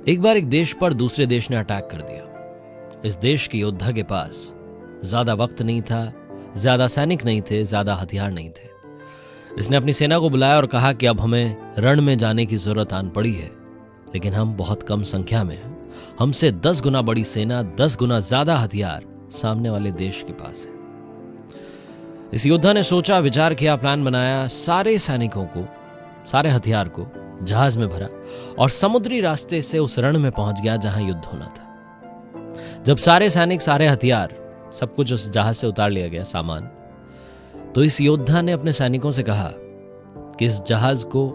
एक बार एक देश पर दूसरे देश ने अटैक कर दिया। इस देश के योद्धा के पास ज्यादा वक्त नहीं था, ज्यादा सैनिक नहीं थे, ज्यादा हथियार नहीं थे। इसने अपनी सेना को बुलाया और कहा कि अब हमें रण में जाने की जरूरत आन पड़ी है, लेकिन हम बहुत कम संख्या में हैं। हमसे 10 गुना बड़ी सेना, 10 गुना ज्यादा हथियार सामने वाले देश के पास है। इस योद्धा ने सोचा, विचार किया, प्लान बनाया, सारे सैनिकों को, सारे हथियार को जहाज में भरा और समुद्री रास्ते से उस रण में पहुंच गया जहां युद्ध होना था। जब सारे सैनिक, सारे हथियार, सब कुछ उस जहाज से उतार लिया गया, सामान, तो इस योद्धा ने अपने सैनिकों से कहा कि इस जहाज को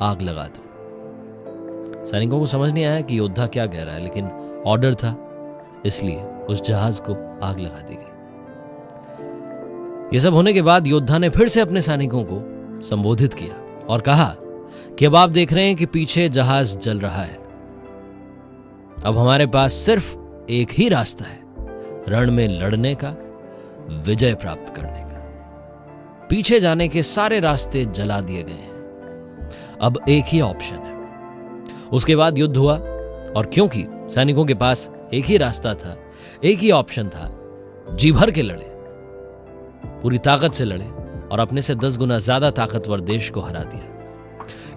आग लगा दो। सैनिकों को समझ नहीं आया कि योद्धा क्या कह रहा है, लेकिन ऑर्डर था, इसलिए उस जहाज को आग लगा दी गई। यह सब होने के बाद योद्धा ने फिर से अपने सैनिकों को संबोधित किया और कहा कि अब आप देख रहे हैं कि पीछे जहाज जल रहा है। अब हमारे पास सिर्फ एक ही रास्ता है रण में लड़ने का, विजय प्राप्त करने का। पीछे जाने के सारे रास्ते जला दिए गए हैं। अब एक ही ऑप्शन है। उसके बाद युद्ध हुआ और क्योंकि सैनिकों के पास एक ही रास्ता था, एक ही ऑप्शन था, जी भर के लड़े, पूरी ताकत से लड़े और अपने से 10 गुना ज्यादा ताकतवर देश को हरा दिया।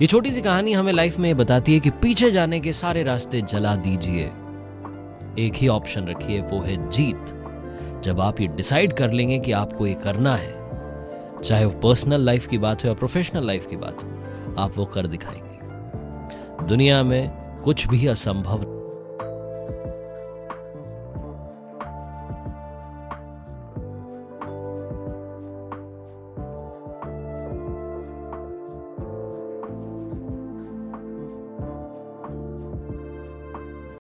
ये छोटी सी कहानी हमें लाइफ में बताती है कि पीछे जाने के सारे रास्ते जला दीजिए, एक ही ऑप्शन रखिए, वो है जीत। जब आप ये डिसाइड कर लेंगे कि आपको ये करना है, चाहे वो पर्सनल लाइफ की बात हो या प्रोफेशनल लाइफ की बात हो, आप वो कर दिखाएंगे। दुनिया में कुछ भी असंभव